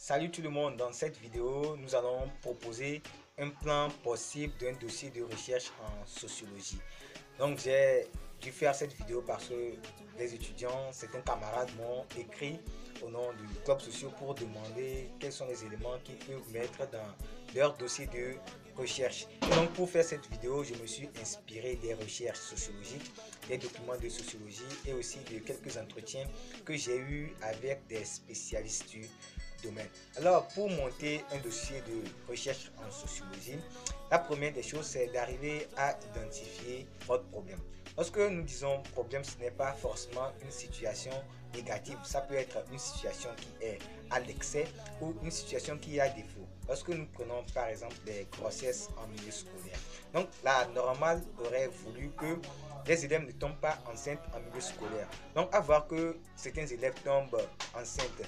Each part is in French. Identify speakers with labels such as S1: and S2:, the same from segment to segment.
S1: Salut tout le monde, dans cette vidéo, nous allons proposer un plan possible d'un dossier de recherche en sociologie. Donc j'ai dû faire cette vidéo parce que les étudiants, certains camarades m'ont écrit au nom du club social pour demander quels sont les éléments qu'ils peuvent mettre dans leur dossier de recherche. Et donc pour faire cette vidéo, je me suis inspiré des recherches sociologiques, des documents de sociologie et aussi de quelques entretiens que j'ai eus avec des spécialistes du domaine. Alors, pour monter un dossier de recherche en sociologie, la première des choses, c'est d'arriver à identifier votre problème. Lorsque nous disons problème, ce n'est pas forcément une situation négative. Ça peut être une situation qui est à l'excès ou une situation qui a défaut. Lorsque nous prenons par exemple des grossesses en milieu scolaire. Donc, la normale aurait voulu que les élèves ne tombent pas enceintes en milieu scolaire. Donc, à voir que certains élèves tombent enceintes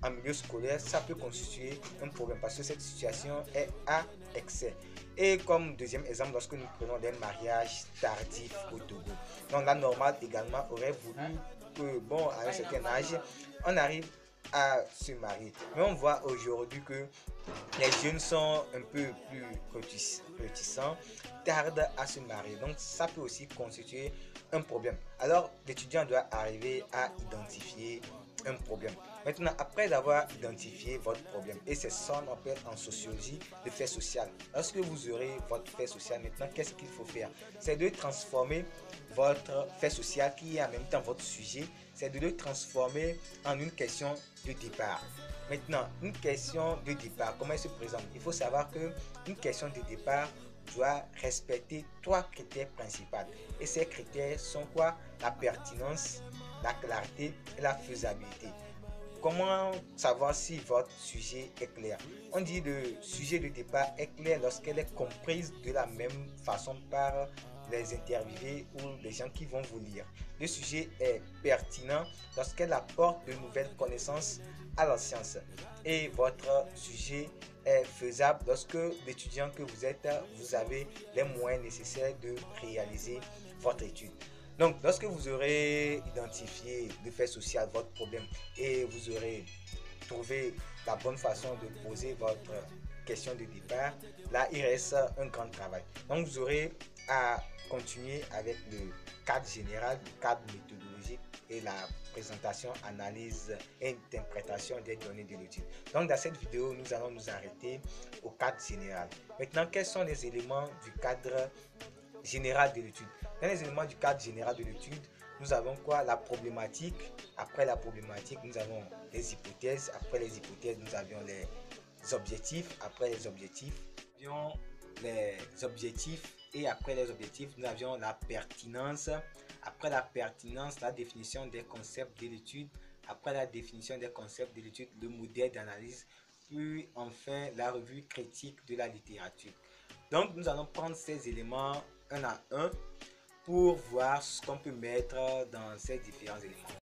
S1: en milieu scolaire, ça peut constituer un problème parce que cette situation est à excès. Et comme deuxième exemple, lorsque nous prenons des mariages tardifs au Togo, donc la normale également aurait voulu que, bon, à un certain âge, on arrive à se marier. Mais on voit aujourd'hui que les jeunes sont un peu plus réticents, tardent à se marier. Donc ça peut aussi constituer un problème. Alors l'étudiant doit arriver à identifier un problème. Maintenant, après avoir identifié votre problème, et c'est ça qu'on appelle en sociologie le fait social. Lorsque vous aurez votre fait social, maintenant, qu'est-ce qu'il faut faire? C'est de transformer votre fait social, qui est en même temps votre sujet, c'est de le transformer en une question de départ. Maintenant, une question de départ, comment elle se présente? Il faut savoir que une question de départ doit respecter trois critères principaux. Et ces critères sont quoi? La pertinence, la clarté et la faisabilité. Comment savoir si votre sujet est clair? On dit le sujet de départ est clair lorsqu'elle est comprise de la même façon par les interviewés ou les gens qui vont vous lire. Le sujet est pertinent lorsqu'elle apporte de nouvelles connaissances à la science. Et votre sujet est faisable lorsque l'étudiant que vous êtes, vous avez les moyens nécessaires de réaliser votre étude. Donc, lorsque vous aurez identifié le fait social, votre problème, et vous aurez trouvé la bonne façon de poser votre question de départ, là, il reste un grand travail. Donc, vous aurez à continuer avec le cadre général, le cadre méthodologique et la présentation, analyse et interprétation des données de l'étude. Donc, dans cette vidéo, nous allons nous arrêter au cadre général. Maintenant, quels sont les éléments du cadre général de l'étude? Dans les éléments du cadre général de l'étude, nous avons quoi? La problématique. Après la problématique, nous avons les hypothèses. Après les hypothèses, nous avions les objectifs. Après les objectifs, nous avions les objectifs. Et après les objectifs, nous avions la pertinence. Après la pertinence, la définition des concepts de l'étude. Après la définition des concepts de l'étude, le modèle d'analyse. Puis enfin, la revue critique de la littérature. Donc, nous allons prendre ces éléments un à un pour voir ce qu'on peut mettre dans ces différents éléments.